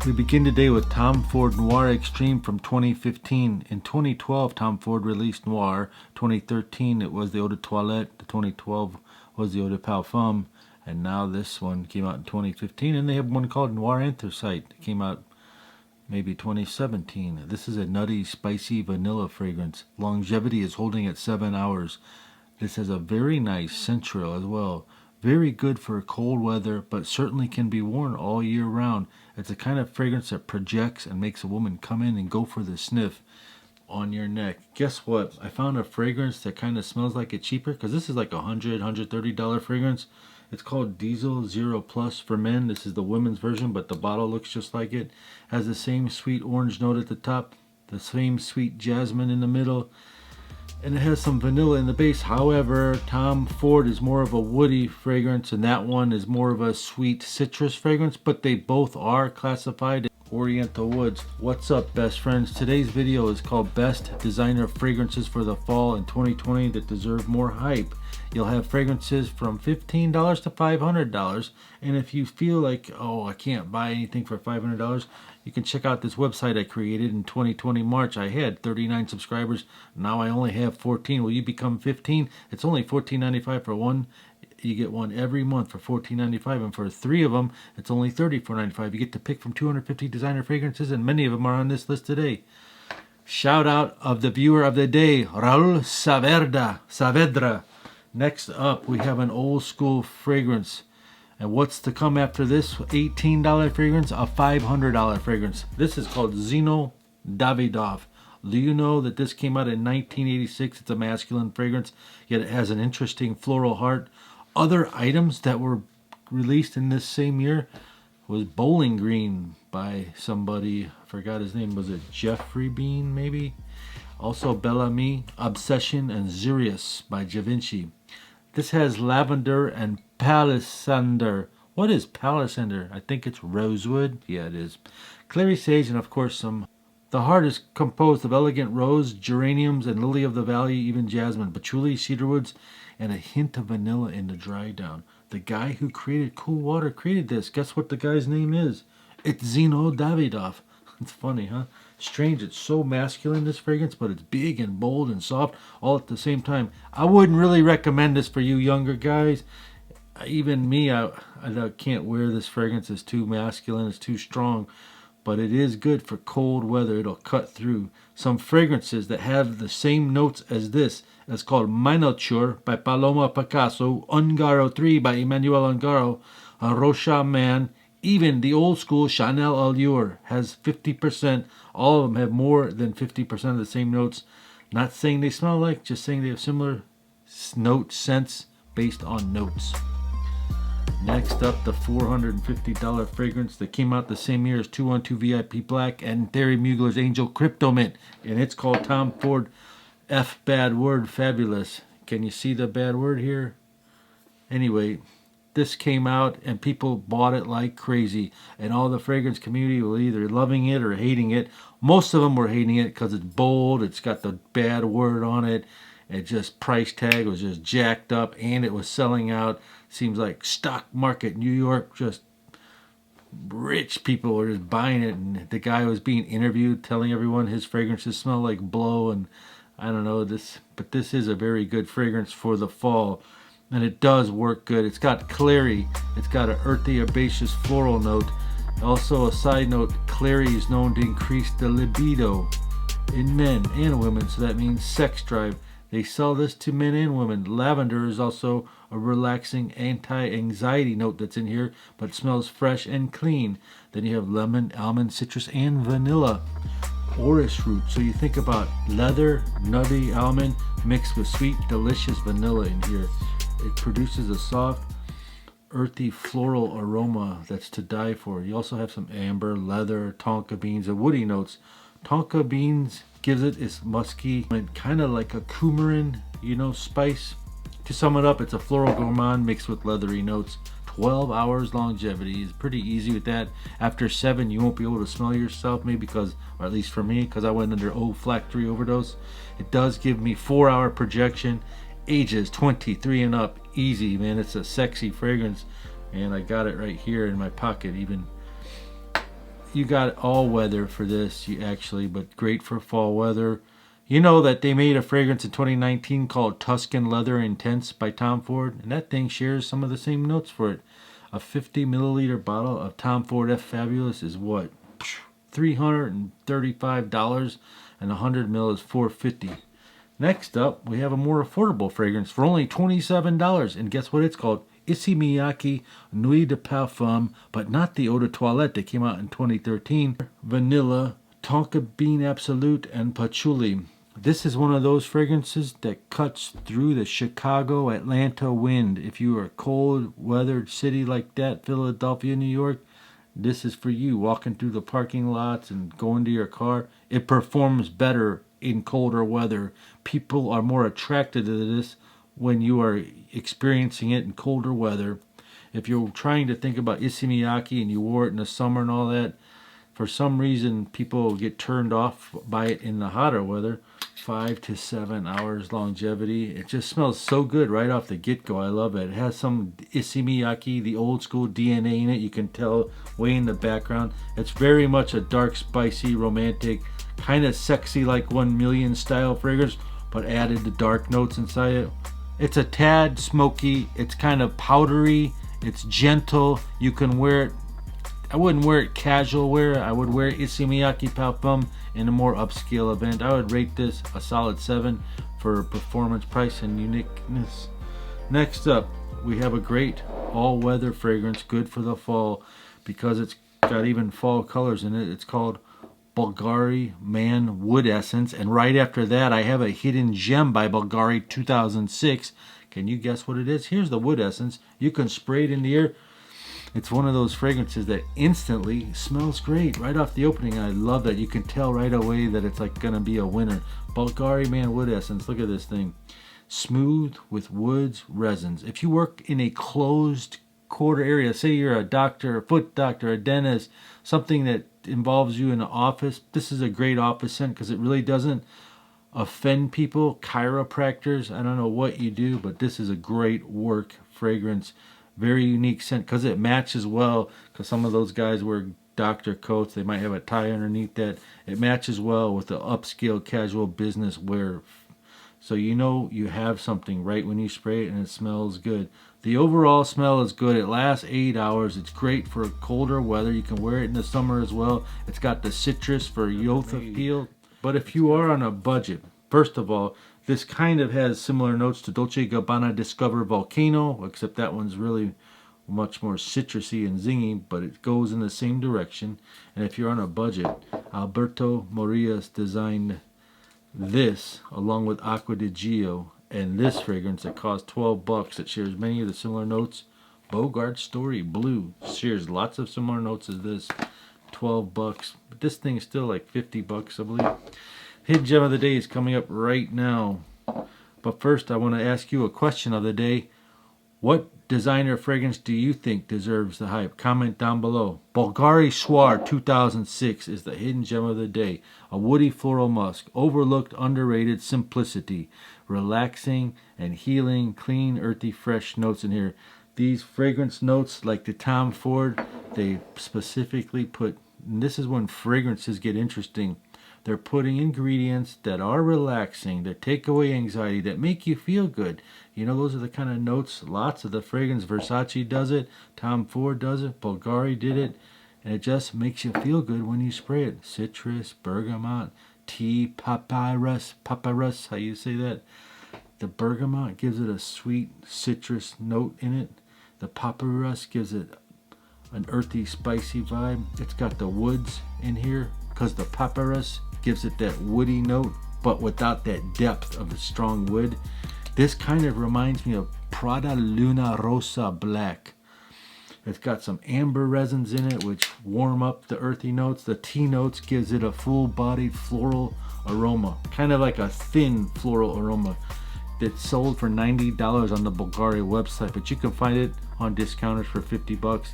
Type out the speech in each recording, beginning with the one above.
We begin today with Tom Ford Noir Extreme from 2015. In 2012, Tom Ford released Noir. 2013, it was the Eau de Toilette. The 2012 was the Eau de Parfum. And now this one came out in 2015. And they have one called Noir Anthracite. It came out maybe 2017. This is a nutty, spicy vanilla fragrance. Longevity is holding at 7 hours. This has a very nice sensual as well. Very good for cold weather, but certainly can be worn all year round. It's a kind of fragrance that projects and makes a woman come in and go for the sniff on your neck. Guess what? I found a fragrance that kind of smells like it cheaper, because this is like $130 fragrance. It's called Diesel Zero Plus for men. This is the women's version, but the bottle looks just like it. Has the same sweet orange note at the top, the same sweet jasmine in the middle, and it has some vanilla in the base. However, Tom Ford is more of a woody fragrance, and that one is more of a sweet citrus fragrance, but they both are classified Oriental Woods. What's up, best friends? Today's video is called Best Designer Fragrances for the Fall in 2020 that deserve more hype. You'll have fragrances from $15 to $500, and if you feel like, oh, I can't buy anything for $500, you can check out this website I created in 2020 March. I had 39 subscribers. Now I only have 14. Will you become 15? It's only $14.95 for one. You get one every month for $14.95, and for 3 of them, it's only $34.95. You get to pick from 250 designer fragrances, and many of them are on this list today. Shout out of the viewer of the day, Raul Saavedra. Next up, we have an old school fragrance. And what's to come after this $18 fragrance? A $500 fragrance. This is called Zino Davidoff. Do you know that this came out in 1986? It's a masculine fragrance, yet it has an interesting floral heart. Other items that were released in this same year was Bowling Green by somebody. I forgot his name. Was it Jeffrey Bean, maybe? Also Bellamy, Obsession, and Sirius by Givenchy. This has lavender and palisander. What is palisander? I think it's rosewood. Yeah, it is. Clary sage, and of course some. The heart is composed of elegant rose, geraniums, and lily of the valley, even jasmine, patchouli, cedarwoods, and a hint of vanilla in the dry down. The guy who created Cool Water created this. Guess what the guy's name is? It's Zino Davidoff. It's funny, huh? Strange, it's so masculine, this fragrance, but it's big and bold and soft all at the same time. I wouldn't really recommend this for you younger guys. Even me, I can't wear this fragrance. It's too masculine, it's too strong. But it is good for cold weather. It'll cut through. Some fragrances that have the same notes as this. It's called Minotaur by Paloma Picasso, Ungaro 3 by Emmanuel Ungaro, Rocha Man. Even the old school Chanel Allure has 50%. All of them have more than 50% of the same notes. Not saying they smell like, just saying they have similar note scents based on notes. Next up, the $450 fragrance that came out the same year as 212 VIP Black and Thierry Mugler's Angel Crypto Mint. And it's called Tom Ford F Bad Word Fabulous. Can you see the bad word here? Anyway, this came out and people bought it like crazy. And all the fragrance community were either loving it or hating it. Most of them were hating it because it's bold. It's got the bad word on it. It just price tag was just jacked up, and it was selling out. Seems like stock market New York, just rich people were just buying it. And the guy was being interviewed, telling everyone his fragrances smell like blow, and I don't know this, but this is a very good fragrance for the fall, and it does work good. It's got clary, it's got an earthy, herbaceous floral note. Also, a side note: clary is known to increase the libido in men and women, so that means sex drive. They sell this to men and women. Lavender is also a relaxing anti-anxiety note that's in here, but it smells fresh and clean. Then you have lemon, almond, citrus, and vanilla. Orris root. So you think about leather, nutty almond mixed with sweet, delicious vanilla in here. It produces a soft, earthy floral aroma that's to die for. You also have some amber, leather, tonka beans, and woody notes. Tonka beans gives it its musky and kind of like a coumarin, spice. To sum it up, it's a floral gourmand mixed with leathery notes. 12 hours longevity is pretty easy with that. After 7, you won't be able to smell yourself, maybe because, or at least for me, because I went under olfactory overdose. It does give me 4-hour projection. Ages 23 and up, easy, man. It's a sexy fragrance, and I got it right here in my pocket. Even you got all weather for this, but great for fall weather. You know that they made a fragrance in 2019 called Tuscan Leather Intense by Tom Ford, and that thing shares some of the same notes for it. A 50 milliliter bottle of Tom Ford F Fabulous is what? $335, and 100 ml is $450. Next up, we have a more affordable fragrance for only $27, and guess what it's called? Issey Miyake Nuit de Parfum, but not the Eau de Toilette that came out in 2013. Vanilla, tonka bean absolute, and patchouli. This is one of those fragrances that cuts through the Chicago, Atlanta wind. If you are a cold weathered city like that, Philadelphia, New York, this is for you. Walking through the parking lots and going to your car, it performs better in colder weather. People are more attracted to this when you are experiencing it in colder weather. If you're trying to think about Issey Miyake and you wore it in the summer and all that, for some reason people get turned off by it in the hotter weather. 5 to 7 hours longevity. It just smells so good right off the get-go. I love it. It has some Issey Miyake, the old school DNA in it. You can tell way in the background. It's very much a dark, spicy, romantic, kind of sexy like 1 Million style fragrance, but added the dark notes inside it. It's a tad smoky. It's kind of powdery. It's gentle. You can wear it. I wouldn't wear it casual wear. I would wear Issey Miyake Parfum in a more upscale event. I would rate this a solid 7 for performance, price, and uniqueness. Next up, we have a great all-weather fragrance, good for the fall because it's got even fall colors in it. It's called Bulgari Man Wood Essence. And right after that, I have a hidden gem by Bulgari 2006. Can you guess what it is? Here's the wood essence. You can spray it in the air. It's one of those fragrances that instantly smells great right off the opening. I love that. You can tell right away that it's like going to be a winner. Bulgari Man Wood Essence. Look at this thing. Smooth with woods, resins. If you work in a closed quarter area, say you're a doctor, a foot doctor, a dentist, something that involves you in an office, this is a great office scent because it really doesn't offend people. Chiropractors, I don't know what you do, but this is a great work fragrance. Very unique scent because it matches well, because some of those guys wear doctor coats. They might have a tie underneath that. It matches well with the upscale casual business wear. So you know you have something right when you spray it, and it smells good. The overall smell is good. It lasts 8 hours. It's great for colder weather. You can wear it in the summer as well. It's got the citrus for youth appeal. But if you are on a budget, first of all, this kind of has similar notes to Dolce & Gabbana Discover Volcano, except that one's really much more citrusy and zingy, but it goes in the same direction. And if you're on a budget, Alberto Morillas designed this along with Acqua di Gio, and this fragrance that costs $12. It shares many of the similar notes. Bogart Story Blue shares lots of similar notes as this. $12, but this thing is still like $50, I believe. Hidden Gem of the Day is coming up right now. But first, I want to ask you a question of the day. What designer fragrance do you think deserves the hype? Comment down below. Bulgari Soir 2006 is the Hidden Gem of the Day. A woody floral musk. Overlooked, underrated simplicity. Relaxing and healing, clean, earthy, fresh notes in here. These fragrance notes, like the Tom Ford, they specifically put, and this is when fragrances get interesting, they're putting ingredients that are relaxing, that take away anxiety, that make you feel good. You know, those are the kind of notes, lots of the fragrance. Versace does it, Tom Ford does it, Bulgari did it, and it just makes you feel good when you spray it. Citrus, bergamot, tea, papyrus, how you say that? The bergamot gives it a sweet citrus note in it. The papyrus gives it an earthy, spicy vibe. It's got the woods in here because the papyrus gives it that woody note, but without that depth of the strong wood. This kind of reminds me of Prada Luna Rosa Black. It's got some amber resins in it, which warm up the earthy notes. The tea notes gives it a full-bodied floral aroma, kind of like a thin floral aroma. It's sold for $90 on the Bulgari website, but you can find it on discounters for $50.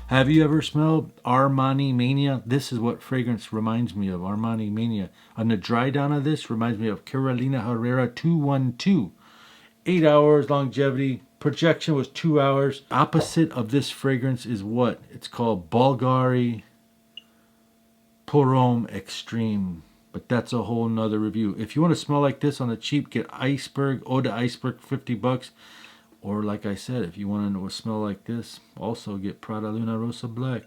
Have you ever smelled Armani Mania? This is what fragrance reminds me of, Armani Mania. And the dry down of this reminds me of Carolina Herrera 212. 8 hours longevity. Projection was 2 hours. Opposite of this fragrance is what? It's called Bulgari Pour Homme Extreme. But that's a whole nother review. If you want to smell like this on the cheap, get Iceberg, Eau de Iceberg, $50. Or like I said, if you want to smell like this, also get Prada Luna Rosa Black.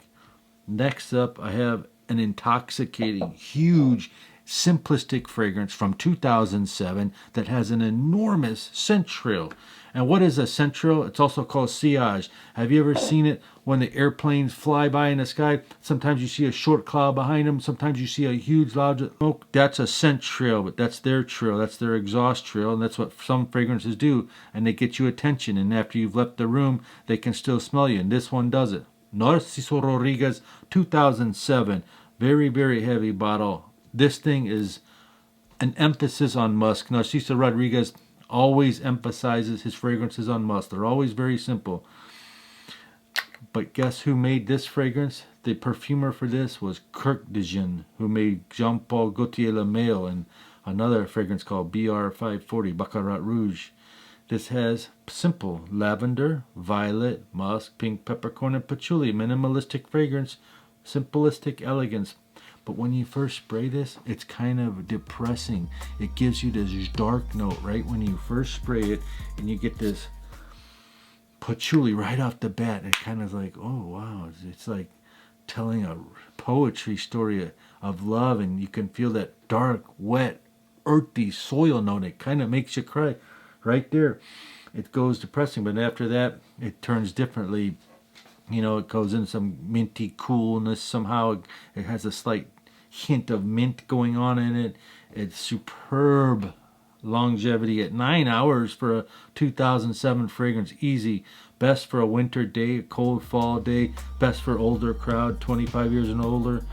Next up, I have an intoxicating, huge, simplistic fragrance from 2007 that has an enormous scent trail. And what is a scent trail? It's also called sillage. Have you ever seen it when the airplanes fly by in the sky? Sometimes you see a short cloud behind them. Sometimes you see a huge loud smoke. That's a scent trail, but that's their trail. That's their exhaust trail, and that's what some fragrances do. And they get you attention, and after you've left the room, they can still smell you, and this one does it. Narciso Rodriguez, 2007. Very, very heavy bottle. This thing is an emphasis on musk. Narciso Rodriguez always emphasizes his fragrances on musk. They're always very simple. But guess who made this fragrance? The perfumer for this was Kirk Dijon, who made Jean-Paul Gaultier Le Male and another fragrance called BR540, Baccarat Rouge. This has simple lavender, violet, musk, pink, peppercorn, and patchouli. Minimalistic fragrance, simplistic elegance. But when you first spray this, it's kind of depressing. It gives you this dark note right when you first spray it, and you get this patchouli right off the bat. It kind of like, oh wow, it's like telling a poetry story of love, and you can feel that dark, wet, earthy soil note. It kind of makes you cry right there. It goes depressing, but after that, it turns differently. You know, it goes in some minty coolness somehow. It has a slight hint of mint going on in it. It's superb longevity at 9 hours for a 2007 fragrance. Easy. Best for a winter day, a cold fall day. Best for older crowd, 25 years and older.